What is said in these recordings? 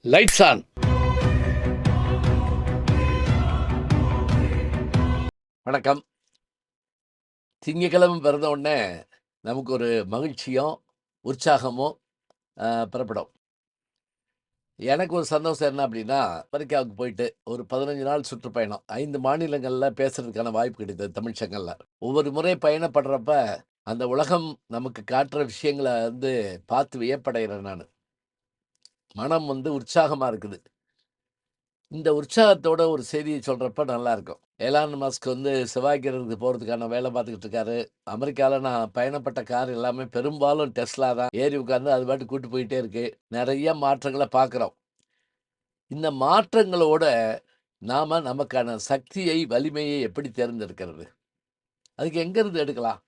Lights on. வணக்கம். திங்கட்கிழமை பிறந்த உடனே நமக்கு ஒரு மகிழ்ச்சியும், உற்சாகமும் புறப்படும். எனக்கு ஒரு சந்தோஷம் என்ன அப்படின்னா, அமெரிக்காவுக்கு போயிட்டு ஒரு 15 நாள் சுற்றுப்பயணம். 5 மாநிலங்கள்ல பேசுறதுக்கான வாய்ப்பு கிடைத்தது தமிழ் சங்கல்ல. ஒவ்வொரு முறை பயணப்படுறப்ப, அந்த உலகம் நமக்கு காட்டுற விஷயங்கள பார்த்து வியப்படைகிறேன் நானு. மனம் உற்சாகமா இருக்குது. இந்த உற்சாகத்தோட ஒரு செய்திய சொல்றப்ப நல்லாருக்கும். எலான் மஸ்க் செவ்வாய் கிரகத்துக்கு போறதுக்கான வேலை பார்த்துக்கிட்டு இருக்காரு. அமெரிக்கால நான் பயணப்பட்ட கார் எல்லாமே பெரும்பாலும் டெஸ்லா தான். ஏறி உட்கார்ந்து அது பாட்டுக்கு கூட்டு போயிட்டே இருக்கு. நெறைய மாற்றங்கள பார்க்குறோம். இந்த மாற்றங்களோட நாம நமக்கான சக்தியை, வலிமையை எப்படி தேர்ந்தெடுக்கிறது? அதுக்கு எங்கேருந்து எடுக்கலாம்?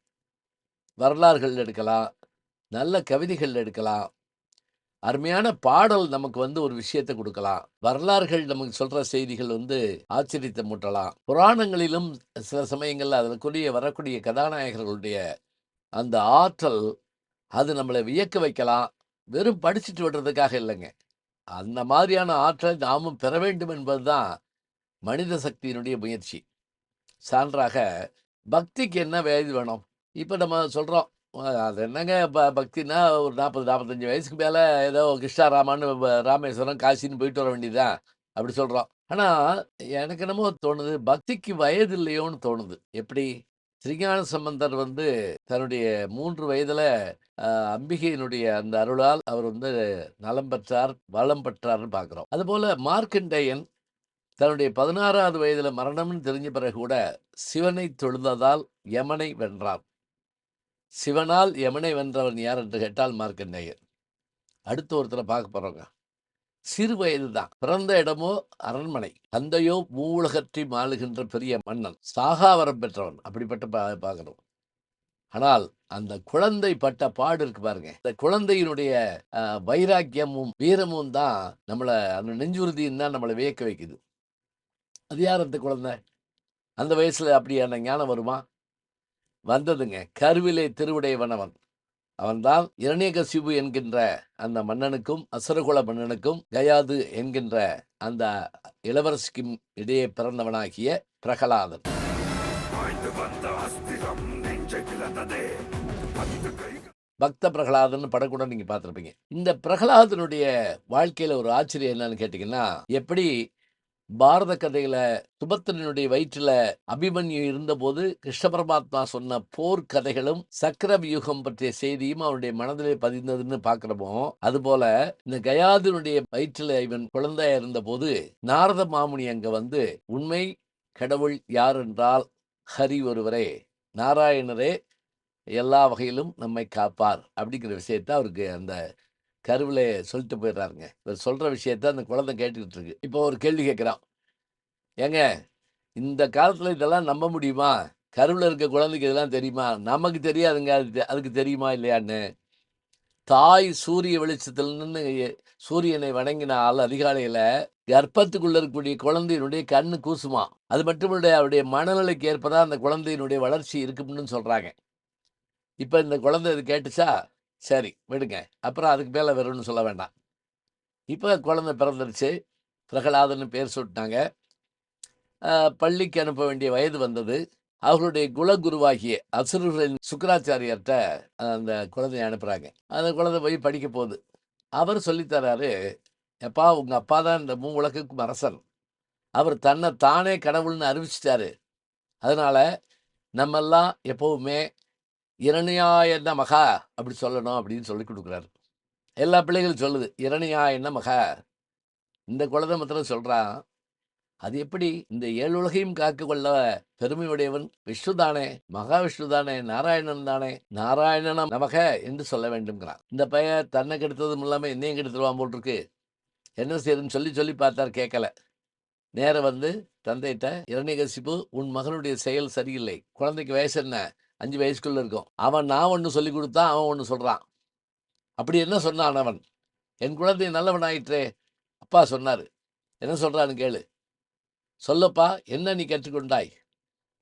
வரலாறுகள் எடுக்கலாம். நல்ல கவிதைகள் எடுக்கலாம். அருமையான பாடல் நமக்கு ஒரு விஷயத்த குடுக்கலாம். வரலாறுகள் நமக்கு சொல்ற செய்திகள் ஆச்சரியத்த மூட்டலாம். புராணங்களிலும் சில சமயங்கள்ல அதுல வரக்கூடிய கதாநாயகர்களுடைய அந்த ஆற்றல், அது நம்மள வியக்க வைக்கலாம். வெறும் படிச்சுட்டு விடுறதுக்காக இல்லங்க. அந்த மாதிரியான ஆற்றலை நாமும் பெற வேண்டும் என்பதுதான் மனித சக்தியினுடைய முயற்சி. சான்றாக பக்திக்கு என்ன வயது வேணும்? இப்ப நம்ம சொல்றோம். அது என்னங்க பக்தின்னா ஒரு 40, 45 வயசுக்கு மேல ஏதோ கிருஷ்ணா ராமான்னு ராமேஸ்வரம், காசின்னு போயிட்டு வர வேண்டியது தான். அப்படி சொல்றோம். ஆனா, எனக்கு என்னமோ தோணுது, பக்திக்கு வயது இல்லையோன்னு தோணுது. எப்படி? திருஞான சம்பந்தர் தன்னுடைய 3 வயதுல அ அம்பிகையினுடைய அந்த அருளால் அவர் நலம் பெற்றார், வளம் பெற்றார்ன்னு பார்க்கிறோம். அதுபோல மார்க்கண்டேயன் தன்னுடைய 16வது வயதுல மரணம்னு தெரிஞ்ச பிறகு கூட சிவனை தொழுததால் யமனை வென்றான். சிவனால் யமனை வென்றவன் யார் என்று கேட்டால் மார்க்கண்டேயன். அடுத்து ஒருத்தர பார்க்க போறோங்க. சிறு வயது தான். பிறந்த இடமோ அரண்மனை. தந்தையோ மூவுலகற்றையும் ஆளுகின்ற பெரிய மன்னன். சாகா வரம் பெற்றவன். அப்படிப்பட்ட பார்க்கிறோம். ஆனால் அந்த குழந்தை பட்ட பாடு இருக்கு பாருங்க. அந்த குழந்தையினுடைய வைராக்கியமும், வீரமும் தான் நம்மள அந்த நெஞ்சுறுதியும் தான் நம்மள வியக்க வைக்குது. அது யார் அந்த குழந்தை? அந்த வயசுல அப்படியான ஞானம் வருமா? வந்ததுங்க. கருவிலே திருவுடையவனவன். அவன்தான் இரணியகசிபு என்கின்ற அந்த மன்னனுக்கும், அசுரகுல மன்னனுக்கும், கயாது என்கின்ற அந்த இளவரசிக்கும் இடையே பிறந்தவனாகிய பிரகலாதன். பக்த பிரகலாதன் படம் கூட நீங்க பார்த்திருப்பீங்க. இந்த பிரகலாதனுடைய வாழ்க்கையில ஒரு ஆச்சரியம் என்னன்னு கேட்டீங்கன்னா, எப்படி பாரத கதையில சுபத்திரனுடைய வயிற்றில அபிமன்யு இருந்தபோது கிருஷ்ண பரமாத்மா சொன்ன போர் கதைகளும் சக்கர வியூகம் பற்றிய செய்தியும் அவனுடைய மனதிலே பதிந்ததுன்னு பார்க்கிறோமோ, அதுபோல இந்த கயாதினுடைய வயிற்றில இவன் குழந்தையா இருந்தபோது நாரத மாமுனி அங்க உண்மை கடவுள் யார் என்றால் ஹரி ஒருவரே, நாராயணரே எல்லா வகையிலும் நம்மை காப்பார் அப்படிங்கிற விஷயத்த அவருக்கு அந்த கருவிலே சொல்லிட்டு போயிடுறாருங்க. இவர் சொல்ற விஷயத்த அந்த குழந்தை கேட்டுக்கிட்டு இருக்கு. இப்போ ஒரு கேள்வி கேட்கிறான். ஏங்க, இந்த காலத்துல இதெல்லாம் நம்ப முடியுமா? கருவுல இருக்க குழந்தைக்கு இதெல்லாம் தெரியுமா? நமக்கு தெரியாதுங்க. அதுக்கு தெரியுமா இல்லையான்னு. தாய் சூரிய வெளிச்சத்தில் நின்னு சூரியனை வணங்கினால் அதிகாலையில கர்ப்பத்துக்குள்ள இருக்கக்கூடிய குழந்தையினுடைய கண்ணு கூசுமாம். அது மட்டுமில்ல, அவருடைய மனநிலைக்கு ஏற்பதான் அந்த குழந்தையினுடைய வளர்ச்சி இருக்கும்னு சொல்றாங்க. இப்ப இந்த குழந்தை இது கேட்டுச்சா? சரி விடுங்க. அப்புறம் அதுக்கு மேல வேற ஒண்ணும் சொல்ல வேண்டாம். இப்ப குழந்தை பிறந்துருச்சு. பிரகலாதன்னு பேர் சூட்டுனாங்க. பள்ளிக்கு அனுப்ப வேண்டிய வயது வந்தது. அவர்களுடைய குலகுருவாகிய அசுரர்களின் சுக்கிராச்சாரியர்ட்ட அந்த குழந்தைய அனுப்புறாங்க. அந்த குழந்தை போய் படிக்க போகுது. அவர் சொல்லி தராரு, "எப்பா உங்க அப்பா தான் இந்த மூவுலகுக்கும் அரசன். அவர் தன்னை தானே கடவுள்னு அறிவிச்சுட்டாரு. அதனால நம்மெல்லாம் எப்பவுமே இரணியாய நமகா அப்படி சொல்லணும்" அப்படின்னு சொல்லிக் குடுக்குறாரு. எல்லா பிள்ளைகளும் சொல்லுது, "இரணியாய நமகா." இந்த குழந்தை மாத்திரம் சொல்றான், "அது எப்படி? இந்த 7 உலகையும் காக்க வல்ல பெருமை உடையவன் விஷ்ணு தானே! மகாவிஷ்ணு தானே! நாராயணன் தானே! நாராயணனம் நமக என்று சொல்ல வேண்டும்ங்கிறான்." இந்த பையன் தன்னை கெடுத்ததும் இல்லாம என்னையும் கெடுத்துருவான் போல் இருக்கு. என்ன செய்யறதுன்னு சொல்லி சொல்லி பார்த்தார், கேட்கல. நேரா தந்தைட்ட, "இரணியகசிப்பு, உன் மகனுடைய செயல் சரியில்லை. குழந்தைக்கு வயசு என்ன? 5 வயசுக்குள்ள இருக்கும். நான் ஒண்ணு சொல்லிக் குடுத்தான், அவன் ஒண்ணு சொல்றான். அப்படி என்ன சொன்னான் அவன்? என் குழந்தை நல்லவன் ஆயிற்றே! அப்பா சொன்னாரு. என்ன சொல்றான்னு கேளு. சொல்லப்பா, என்ன நீ கற்றுக்கொண்டாய்?"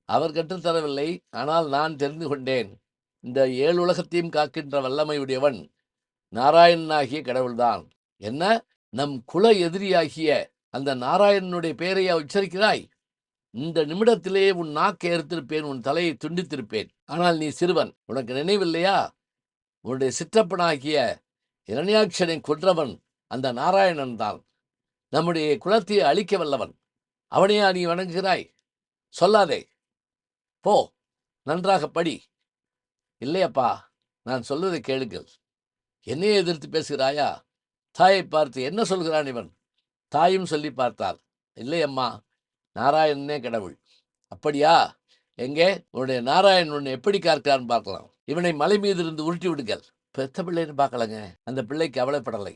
அவர் கற்றுத்தரவில்லை. ஆனால் நான் தெரிந்து கொண்டேன். இந்த 7 உலகத்தையும் காக்கின்ற வல்லமை உடையவன் நாராயணனாகிய கடவுள்தான். என்ன? நம் குல எதிரியாகிய அந்த நாராயணனுடைய பெயரையா உச்சரிக்கிறாய்? இந்த நிமிடத்திலே உன் நாக்கை அறுத்திருப்பேன், உன் தலையை துண்டித்திருப்பேன். ஆனால் நீ சிறுவன், உனக்கு நினைவில்லையா? உன்னுடைய சிற்றப்பனாகிய இரண்யாட்சனை கொன்றவன் அந்த நாராயணன் தான். நம்முடைய குலத்தை அழிக்க வல்லவன். அவனையா நீ வணங்குகிறாய்? சொல்லாதே. போ, நன்றாக படி. இல்லையப்பா, நான் சொல்வதை கேளுங்கள். என்னையே எதிர்த்து பேசுகிறாயா? தாயை பார்த்து என்ன சொல்கிறான் இவன்? தாயும் சொல்லி பார்த்தாள். இல்லை அம்மா, நாராயணனே கடவுள். அப்படியா? எங்கே உன்னுடைய நாராயணன் உன்னை எப்படி காக்கிறான்னு பார்க்கலாம். இவனை மலை மீது இருந்து உருட்டி விடுங்கள். பெத்த பிள்ளைன்னு பார்க்கலங்க. அந்த பிள்ளைக்கு கவலைப்படலை.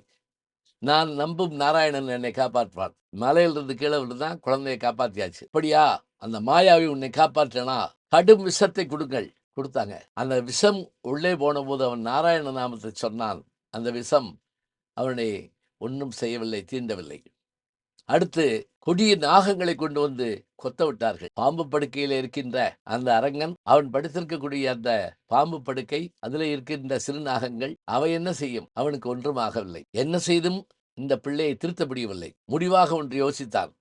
நான் நம்பும் நாராயணன் என்னை காப்பாற்றுவான். மலையிலிருந்து கீழே விழுந்தான், குழந்தையை காப்பாற்றியாச்சு. அப்படியா? அந்த மாயாவி உன்னை காப்பாற்றனா? கடும் விஷத்தை கொடுங்கள். கொடுத்தாங்க. அந்த விஷம் உள்ளே போன போது அவன் நாராயண நாமத்தை சொன்னான். அந்த விஷம் அவனை ஒன்றும் செய்யவில்லை, தீண்டவில்லை. அடுத்து கொடிய நாகங்களை கொண்டு வந்து கொத்த விட்டார்கள். பாம்பு படுக்கையில் இருக்கின்ற அந்த அரங்கன், அவன் படுத்திருக்கக்கூடிய அந்த பாம்பு படுக்கை, அதில் இருக்கின்ற சிறு நாகங்கள், அவை என்ன செய்யும்? அவனுக்கு ஒன்றும் ஆகவில்லை. என்ன செய்தும் இந்த பிள்ளையை திருத்த முடியவில்லை. முடிவாக ஒன்று யோசித்தான்.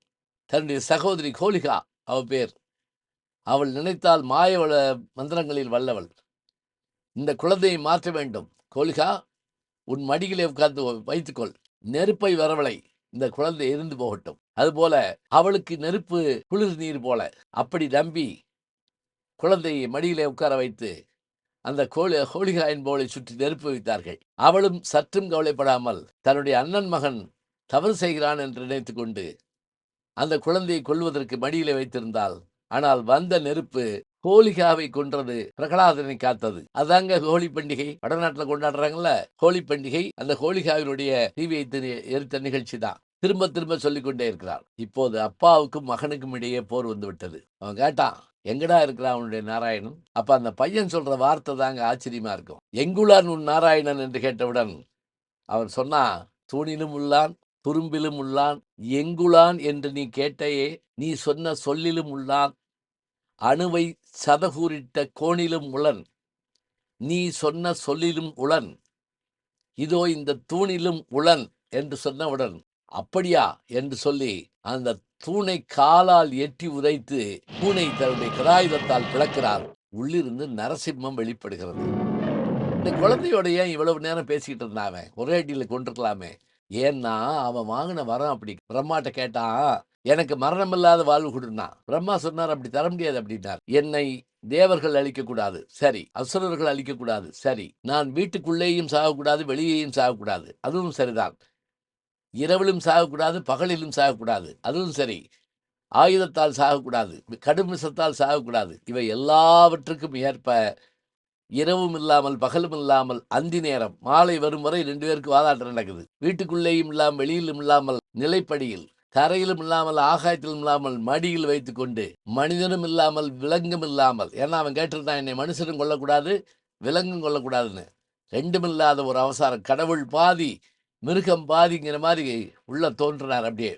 தன்னுடைய சகோதரி கோலிகா அவ பேர். அவள் நினைத்தால் மாய மந்திரங்களில் வல்லவள். இந்த குழந்தையை மாற்ற வேண்டும். கோலிகா, உன் மடியிலே உட்கார்ந்து வைத்துக்கொள். நெருப்பை வரவளை, இந்த குழந்தை எரிந்து போகட்டும். அதுபோல அவளுக்கு நெருப்பு குளிர் நீர் போல. அப்படி நம்பி குழந்தையை மடியிலே உட்கார வைத்து அந்த ஹோலிகா என்பவளை சுற்றி நெருப்பு வைத்தார்கள். அவளும் சற்றும் கவலைப்படாமல் தன்னுடைய அண்ணன் மகன் தவறு செய்கிறான் என்று நினைத்து கொண்டு அந்த குழந்தையை கொல்வதற்கு மடியிலே வைத்திருந்தாள். ஆனால் வந்த நெருப்பு ஹோலிகாவை கொன்றது, பிரகலாதனை காத்தது. அதாங்க ஹோலி பண்டிகை. வடநாட்டில் கொண்டாடுறாங்கல்ல ஹோலி பண்டிகை. அந்த ஹோலிகாவினுடைய தீவை எரித்த நிகழ்ச்சி தான். திரும்ப திரும்ப சொல்லிக்கொண்டே இருக்கிறார். இப்போது அப்பாவுக்கும் மகனுக்கும் இடையே போர் வந்து விட்டது. அவன் கேட்டான், எங்கடா இருக்கிறான் அவனுடைய நாராயணன்? அப்ப அந்த பையன் சொல்ற வார்த்தை தாங்க ஆச்சரியமா இருக்கும். எங்குளான் உன் நாராயணன் என்று கேட்டவுடன் அவன் சொன்னா, தூணிலும் உள்ளான், துரும்பிலும் உள்ளான், எங்குளான் என்று நீ கேட்டையே, நீ சொன்ன சொல்லிலும் உள்ளான், அணுவை சதகூரிட்ட கோணிலும் உளன், நீ சொன்ன சொல்லிலும் உளன், இதோ இந்த தூணிலும் உளன் என்று சொன்னவுடன், அப்படியா என்று சொல்லி அந்த தூணை காலால் எட்டி உதைத்து தூணை தன்னுடைய கதாயுதத்தால் பிளக்கிறார். உள்ளிருந்து நரசிம்மம் வெளிப்படுகிறது. இந்த குழந்தையோட ஏன் இவ்வளவு நேரம் பேசிக்கிட்டு இருந்தான்? ஒரே அடியில கொண்டிருக்கலாமே. ஏன்னா அவன் வாங்கின வரம் அப்படி. பிரம்மாட்ட கேட்டான், எனக்கு மரணம் இல்லாத வாழ்வு கொடுனா. பிரம்மா சொன்னார், அப்படி தர முடியாது அப்படின்னார். என்னை தேவர்கள் அழிக்கக்கூடாது, சரி. அசுரர்கள் அழிக்கக்கூடாது, சரி. நான் வீட்டுக்குள்ளேயும் சாகக்கூடாது, வெளியேயும் சாகக்கூடாது, அதுவும் சரிதான். இரவிலும் சாகக்கூடாது, பகலிலும் சாகக்கூடாது, அதுவும் சரி. ஆயுதத்தால் சாகக்கூடாது, கடும் விஷத்தால் சாகக்கூடாது. இவை எல்லாவற்றுக்கும் ஏற்ப இரவும் இல்லாமல் பகலும் இல்லாமல் அந்தி நேரம் மாலை வரும் வரை 2 பேருக்கு வாதாட்டம் நடக்குது. வீட்டுக்குள்ளேயும் இல்லாமல் வெளியிலும் இல்லாமல் நிலைப்படியில், தரையிலும் இல்லாமல் ஆகாயத்திலும் இல்லாமல் மடியில் வைத்துக் கொண்டு, மனிதனும் இல்லாமல் விலங்கும் இல்லாமல். ஏன்னா அவன் கேட்டிருந்தான், என்னை மனுஷனும் கொல்லக்கூடாது, விலங்கும் கொல்லக்கூடாதுன்னு. ரெண்டும் இல்லாத ஒரு அவசாரம். கடவுள் பாதி மிருகம் பாதிங்கிற மாதிரி உள்ள தோன்றினார். அப்படியே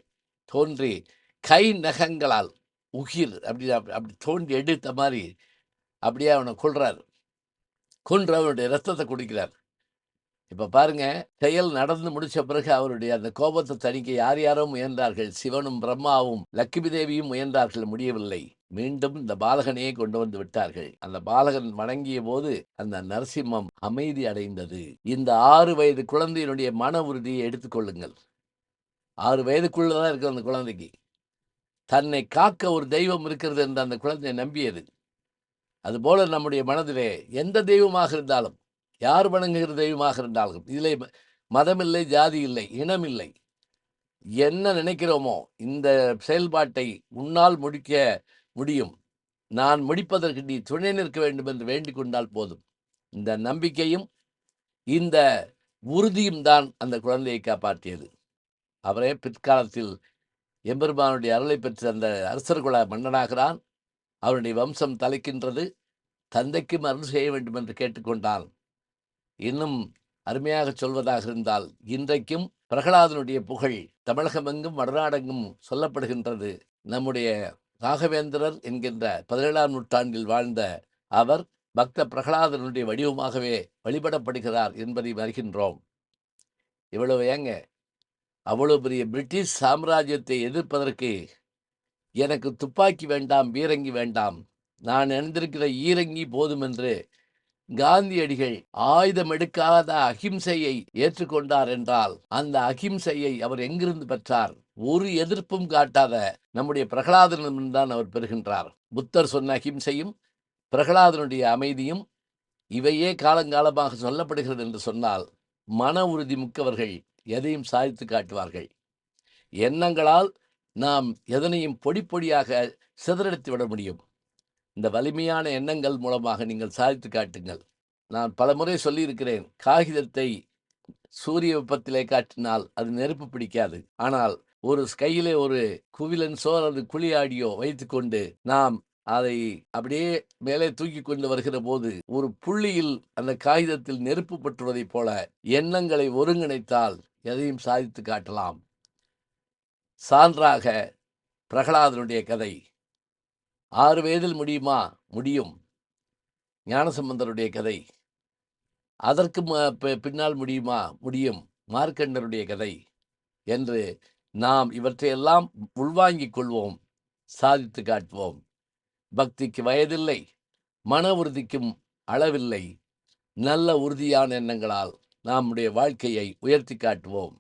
தோன்றி கை நகங்களால் உகிர் அப்படி அப்படி தோண்டி எடுத்த மாதிரி அப்படியே அவனை கொள்றார். கொன்று அவருடைய ரத்தத்தை குடிக்கிறார். இப்ப பாருங்க, செயல் நடந்து முடிச்ச பிறகு அவருடைய அந்த கோபத்தை தணிக்க யார் யாரோ முயன்றார்கள். சிவனும் பிரம்மாவும் லட்சுமி தேவியும் முயன்றார்கள், முடியவில்லை. மீண்டும் இந்த பாலகனையே கொண்டு வந்து விட்டார்கள். அந்த பாலகன் வணங்கிய போது அந்த நரசிம்மம் அமைதி அடைந்தது. இந்த 6 வயது குழந்தையினுடைய மன உறுதியை எடுத்துக்கொள்ளுங்கள். 6 வயதுக்குள்ளதான் இருக்கிற அந்த குழந்தைக்கு தன்னை காக்க ஒரு தெய்வம் இருக்கிறது என்று அந்த குழந்தை நம்பியது. அதுபோல நம்முடைய மனதிலே எந்த தெய்வமாக இருந்தாலும், யார் வணங்குகிற தெய்வமாக இருந்தாலும், இதிலே மதம் இல்லை, ஜாதி இல்லை, இனம் இல்லை. என்ன நினைக்கிறோமோ இந்த செயல்பாட்டை உன்னால் முடிக்க முடியும், நான் முடிப்பதற்கு நீ துணை நிற்க வேண்டும் என்று வேண்டிக் கொண்டால் போதும். இந்த நம்பிக்கையும் இந்த உறுதியும் தான் அந்த குழந்தையை காப்பாற்றியது. அவரே பிற்காலத்தில் எம்பெருமானுடைய அருளை பெற்ற அந்த அரசர்குல மன்னனாகிறான். அவருடைய வம்சம் தலைக்கின்றது. தந்தைக்கும் அருள் செய்ய வேண்டும் என்று கேட்டுக்கொண்டான். இன்னும் அருமையாக சொல்வதாக இருந்தால், இன்றைக்கும் பிரகலாதனுடைய புகழ் தமிழகமெங்கும் வடநாடெங்கும் சொல்லப்படுகின்றது. நம்முடைய ராகவேந்திரர் என்கின்ற 17ஆம் நூற்றாண்டில் வாழ்ந்த அவர் பக்த பிரகலாதனுடைய வடிவமாகவே வழிபடப்படுகிறார் என்பதை அறிகின்றோம். இவ்வளவு ஏங்க, அவ்வளோ பெரிய பிரிட்டிஷ் சாம்ராஜ்யத்தை எதிர்ப்பதற்கு எனக்கு துப்பாக்கி வேண்டாம், பீரங்கி வேண்டாம், நான் அணிந்திருக்கிற ஈரங்கி போதும் என்று காந்தியடிகள் ஆயுதம் எடுக்காத அகிம்சையை ஏற்றுக்கொண்டார் என்றால், அந்த அகிம்சையை அவர் எங்கிருந்து பெற்றார்? ஒரு எதிர்ப்பும் காட்டாத நம்முடைய பிரகலாதனிடம்தான் அவர் பெறுகின்றார். புத்தர் சொன்ன அகிம்சையும் பிரகலாதனுடைய அமைதியும் இவையே காலங்காலமாக சொல்லப்படுகிறது என்று சொன்னால், மன உறுதி மிக்கவர்கள் எதையும் சாதித்து காட்டுவார்கள். எண்ணங்களால் நாம் எதனையும் பொடி பொடியாக சிதறடித்து விட முடியும். இந்த வலிமையான எண்ணங்கள் மூலமாக நீங்கள் சாதித்து காட்டுங்கள். நான் பலமுறை சொல்லியிருக்கிறேன், காகிதத்தை சூரிய வெப்பத்திலே காட்டினால் அது நெருப்பு பிடிக்காது. ஆனால் ஒரு கையிலே ஒரு குவிலன்ஸோ அல்லது குழியாடியோ வைத்துக்கொண்டு நாம் அதை அப்படியே மேலே தூக்கி கொண்டு வருகிற போது ஒரு புள்ளியில் அந்த காகிதத்தில் நெருப்பு பற்றுவதைப் போல எண்ணங்களை ஒருங்கிணைத்தால் எதையும் சாதித்து காட்டலாம். சான்றாக பிரகலாதனுடைய கதை. 6 வயதில் முடியுமா? முடியும். ஞானசம்பந்தருடைய கதை. அதற்கு பின்னால் முடியுமா? முடியும். மார்க்கண்டருடைய கதை என்று நாம் இவற்றையெல்லாம் உள்வாங்கிக் கொள்வோம், சாதித்து காட்டுவோம். பக்திக்கு வயதில்லை, மன உறுதிக்கும் அளவில்லை. நல்ல உறுதியான எண்ணங்களால் நம்முடைய வாழ்க்கையை உயர்த்தி காட்டுவோம்.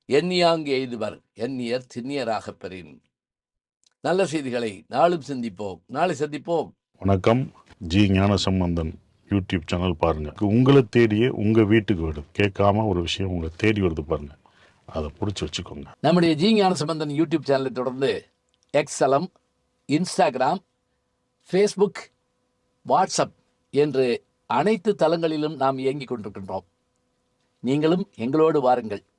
எண்ணியாங்கு எய்துவர் எண்ணியர் திண்ணியராக பெறின். நல்ல செய்திகளை நாளும் சிந்திப்போம். நாளை சந்திப்போம். வணக்கம். ஜி ஞானசம்பந்தன் யூடியூப் சேனல் பாருங்க. உங்களை தேடியே உங்க வீட்டுக்கு வருது. கேட்காம ஒரு விஷயம் உங்களை தேடி வருது பாருங்க, அதை பிடிச்சி வச்சுக்கோங்க. நம்முடைய ஜி ஞானசம்பந்தன் யூடியூப் சேனலை தொடர்ந்து எக்ஸலம், இன்ஸ்டாகிராம், ஃபேஸ்புக், வாட்ஸ்அப் என்று அனைத்து தளங்களிலும் நாம் இயங்கிக் கொண்டிருக்கின்றோம். நீங்களும் எங்களோடு வாருங்கள்.